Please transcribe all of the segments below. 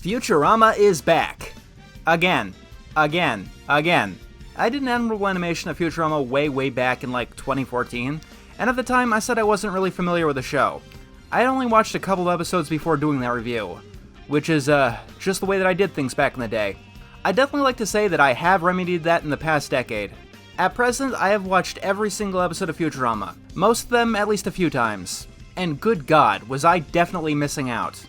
Futurama is back. Again. I did an admirable animation of Futurama way back in like 2014, and at the time I said I wasn't really familiar with the show. I had only watched a couple of episodes before doing that review, which is just the way that I did things back in the day. I'd definitely like to say that I have remedied that in the past decade. At present, I have watched every single episode of Futurama, most of them at least a few times, and good God, was I definitely missing out.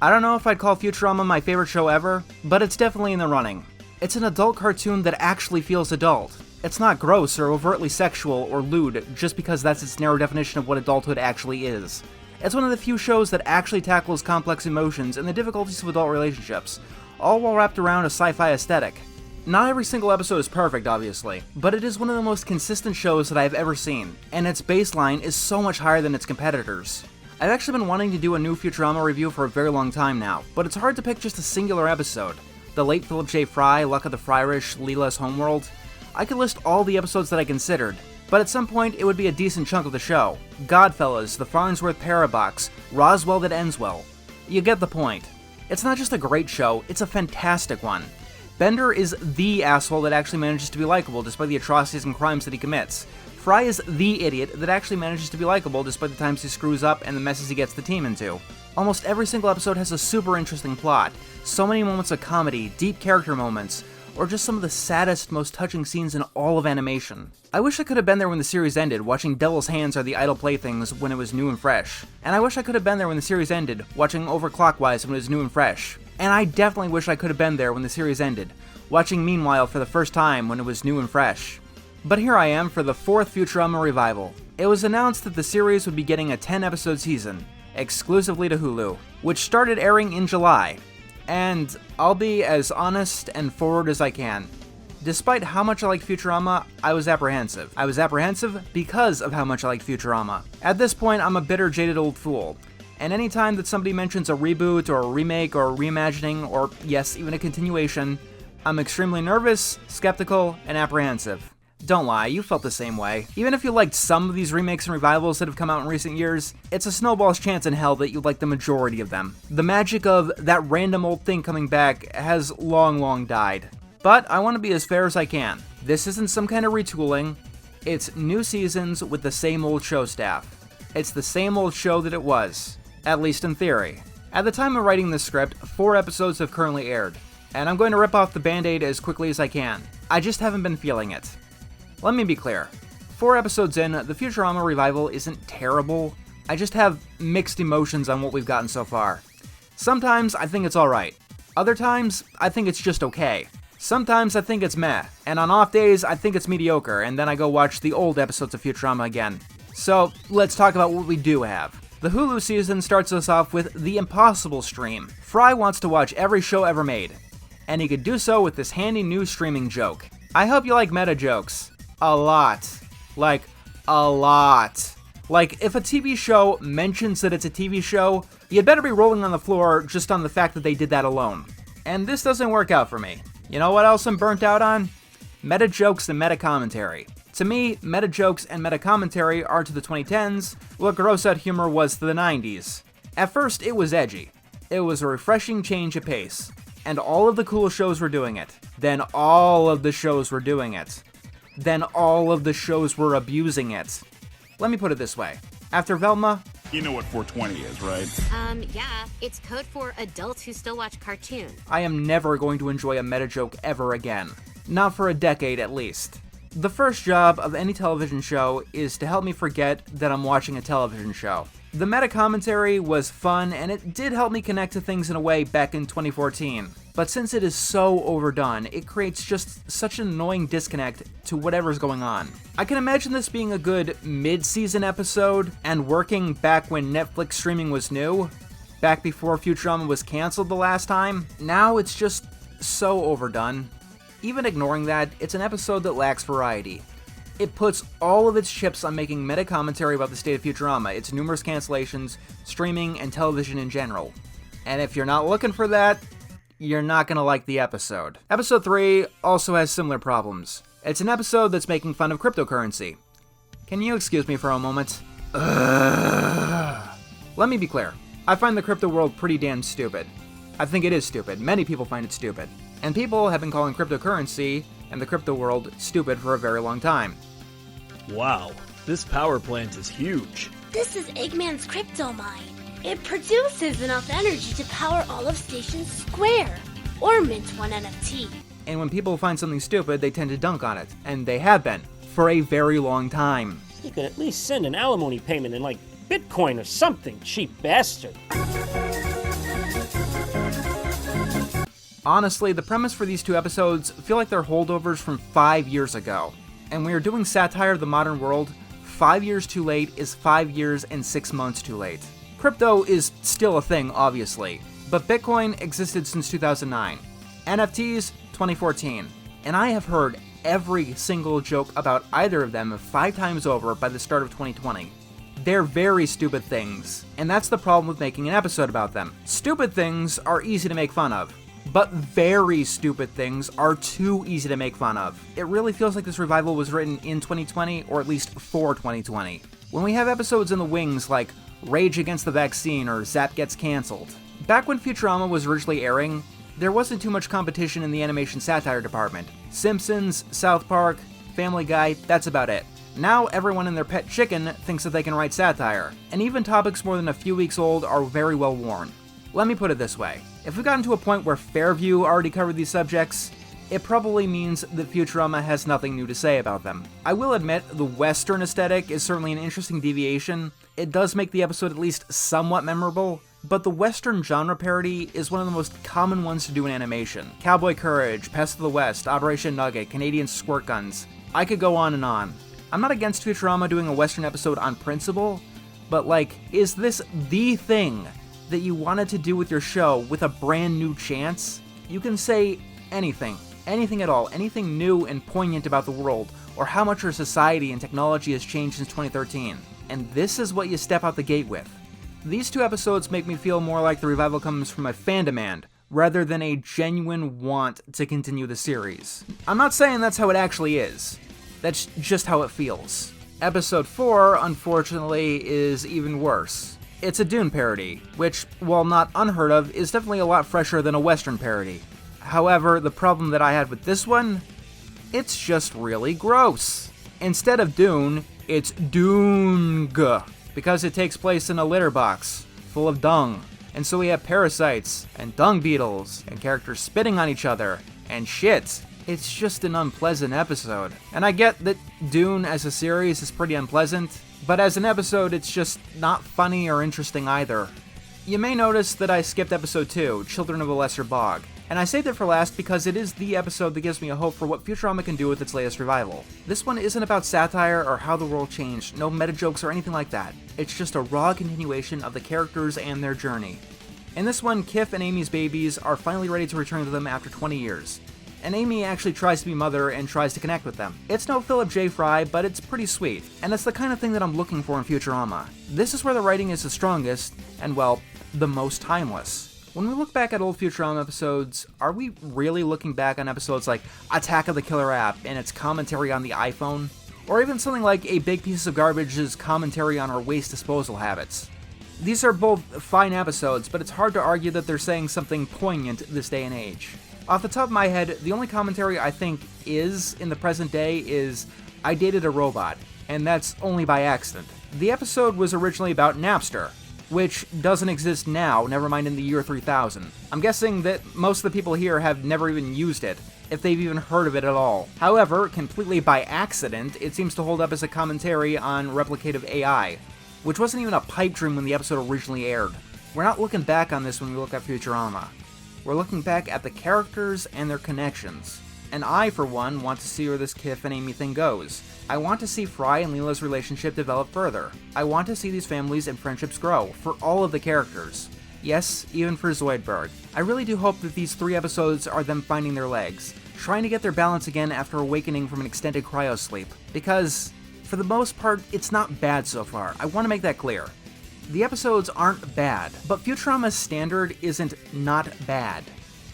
I don't know if I'd call Futurama my favorite show ever, but it's definitely in the running. It's an adult cartoon that actually feels adult. It's not gross or overtly sexual or lewd just because that's its narrow definition of what adulthood actually is. It's one of the few shows that actually tackles complex emotions and the difficulties of adult relationships, all while wrapped around a sci-fi aesthetic. Not every single episode is perfect, obviously, but it is one of the most consistent shows that I've ever seen, and its baseline is so much higher than its competitors. I've actually been wanting to do a new Futurama review for a very long time now, but it's hard to pick just a singular episode. The late Philip J. Fry, Luck of the Fryrish, Leela's Homeworld. I could list all the episodes that I considered, but at some point it would be a decent chunk of the show. Godfellas, The Farnsworth Parabox, Roswell That Ends Well. You get the point. It's not just a great show, it's a fantastic one. Bender is the asshole that actually manages to be likable despite the atrocities and crimes that he commits. Fry is the idiot that actually manages to be likable despite the times he screws up and the messes he gets the team into. Almost every single episode has a super interesting plot, so many moments of comedy, deep character moments, or just some of the saddest, most touching scenes in all of animation. I wish I could have been there when the series ended, watching Devil's Hands Are the Idle Playthings when it was new and fresh. And I wish I could have been there when the series ended, watching Overclockwise when it was new and fresh. And I definitely wish I could have been there when the series ended, watching Meanwhile for the first time when it was new and fresh. But here I am for the 4th Futurama revival. It was announced that the series would be getting a 10-episode season, exclusively to Hulu, which started airing in July. And I'll be as honest and forward as I can. Despite how much I liked Futurama, I was apprehensive. I was apprehensive because of how much I liked Futurama. At this point, I'm a bitter, jaded old fool. And anytime that somebody mentions a reboot or a remake or a reimagining or, yes, even a continuation, I'm extremely nervous, skeptical, and apprehensive. Don't lie, you felt the same way. Even if you liked some of these remakes and revivals that have come out in recent years, it's a snowball's chance in hell that you like the majority of them. The magic of that random old thing coming back has long died. But I want to be as fair as I can. This isn't some kind of retooling. It's new seasons with the same old show staff. It's the same old show that it was, at least in theory. At the time of writing this script, 4 episodes have currently aired, and I'm going to rip off the band-aid as quickly as I can. I just haven't been feeling it. Let me be clear. 4 episodes in, the Futurama revival isn't terrible. I just have mixed emotions on what we've gotten so far. Sometimes I think it's alright. Other times, I think it's just okay. Sometimes I think it's meh, and on off days I think it's mediocre, and then I go watch the old episodes of Futurama again. So, let's talk about what we do have. The Hulu season starts us off with The Impossible Stream. Fry wants to watch every show ever made, and he could do so with this handy new streaming joke. I hope you like meta jokes. A lot. Like, a lot. Like, if a TV show mentions that it's a TV show, you'd better be rolling on the floor just on the fact that they did that alone. And this doesn't work out for me. You know what else I'm burnt out on? Meta jokes and meta commentary. To me, meta jokes and meta commentary are to the 2010s what gross out humor was to the 90s. At first, it was edgy. It was a refreshing change of pace. And all of the cool shows were doing it. Then all of the shows were doing it. Then all of the shows were abusing it. Let me put it this way. After Velma... You know what 420 is, right? Yeah. It's code for adults who still watch cartoons. I am never going to enjoy a meta joke ever again. Not for a decade, at least. The first job of any television show is to help me forget that I'm watching a television show. The meta commentary was fun, and it did help me connect to things in a way back in 2014. But since it is so overdone, it creates just such an annoying disconnect to whatever's going on. I can imagine this being a good mid-season episode, and working back when Netflix streaming was new, back before Futurama was canceled the last time. Now it's just so overdone. Even ignoring that, it's an episode that lacks variety. It puts all of its chips on making meta commentary about the state of Futurama, its numerous cancellations, streaming, and television in general. And if you're not looking for that, you're not gonna like the episode. Episode 3 also has similar problems. It's an episode that's making fun of cryptocurrency. Can you excuse me for a moment? Let me be clear. I find the crypto world pretty damn stupid. I think it is stupid. Many people find it stupid. And people have been calling cryptocurrency and the crypto world stupid for a very long time. Wow, this power plant is huge. This is Eggman's crypto mine. It produces enough energy to power all of Station Square, or mint one NFT. And when people find something stupid, they tend to dunk on it. And they have been, for a very long time. You could at least send an alimony payment in, like, Bitcoin or something, cheap bastard. Honestly, the premise for these two episodes feel like they're holdovers from 5 years ago. And when you're doing satire of the modern world, 5 years too late is 5 years and 6 months too late. Crypto is still a thing, obviously, but Bitcoin existed since 2009. NFTs, 2014. And I have heard every single joke about either of them 5 times over by the start of 2020. They're very stupid things, and that's the problem with making an episode about them. Stupid things are easy to make fun of, but very stupid things are too easy to make fun of. It really feels like this revival was written in 2020, or at least for 2020. When we have episodes in the wings like Rage Against the Vaccine or Zap Gets Cancelled. Back when Futurama was originally airing, there wasn't too much competition in the animation satire department. Simpsons, South Park, Family Guy, that's about it. Now everyone and their pet chicken thinks that they can write satire, and even topics more than a few weeks old are very well worn. Let me put it this way. If we've gotten to a point where Fairview already covered these subjects, it probably means that Futurama has nothing new to say about them. I will admit, the Western aesthetic is certainly an interesting deviation. It does make the episode at least somewhat memorable, but the Western genre parody is one of the most common ones to do in animation. Cowboy Courage, Pest of the West, Operation Nugget, Canadian Squirt Guns. I could go on and on. I'm not against Futurama doing a Western episode on principle, but like, is this the thing that you wanted to do with your show with a brand new chance? You can say anything at all, anything new and poignant about the world, or how much our society and technology has changed since 2013. And this is what you step out the gate with. These two episodes make me feel more like the revival comes from a fan demand, rather than a genuine want to continue the series. I'm not saying that's how it actually is. That's just how it feels. Episode 4, unfortunately, is even worse. It's a Dune parody, which, while not unheard of, is definitely a lot fresher than a Western parody. However, the problem that I had with this one, it's just really gross. Instead of Dune, it's Doong, because it takes place in a litter box full of dung. And so we have parasites, and dung beetles, and characters spitting on each other, and shit. It's just an unpleasant episode. And I get that Dune as a series is pretty unpleasant, but as an episode, it's just not funny or interesting either. You may notice that I skipped episode 2, Children of a Lesser Bog, and I saved it for last because it is the episode that gives me a hope for what Futurama can do with its latest revival. This one isn't about satire or how the world changed, no meta jokes or anything like that. It's just a raw continuation of the characters and their journey. In this one, Kif and Amy's babies are finally ready to return to them after 20 years. And Amy actually tries to be mother and tries to connect with them. It's no Philip J. Fry, but it's pretty sweet, and it's the kind of thing that I'm looking for in Futurama. This is where the writing is the strongest, and well, the most timeless. When we look back at old Futurama episodes, are we really looking back on episodes like Attack of the Killer App and its commentary on the iPhone? Or even something like A Big Piece of Garbage's commentary on our waste disposal habits? These are both fine episodes, but it's hard to argue that they're saying something poignant this day and age. Off the top of my head, the only commentary I think is, in the present day, is I dated a robot, and that's only by accident. The episode was originally about Napster, which doesn't exist now, never mind in the year 3000. I'm guessing that most of the people here have never even used it, if they've even heard of it at all. However, completely by accident, it seems to hold up as a commentary on replicative AI, which wasn't even a pipe dream when the episode originally aired. We're not looking back on this when we look at Futurama. We're looking back at the characters and their connections. And I, for one, want to see where this Kif and Amy thing goes. I want to see Fry and Leela's relationship develop further. I want to see these families and friendships grow, for all of the characters. Yes, even for Zoidberg. I really do hope that these 3 episodes are them finding their legs, trying to get their balance again after awakening from an extended cryosleep. Because, for the most part, it's not bad so far. I want to make that clear. The episodes aren't bad, but Futurama's standard isn't not bad.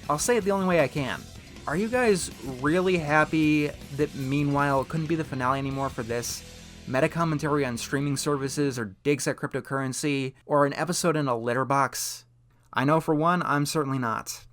I'll say it the only way I can. Are you guys really happy that Meanwhile couldn't be the finale anymore for this? Meta commentary on streaming services or digs at cryptocurrency, or an episode in a litter box? I know for one, I'm certainly not.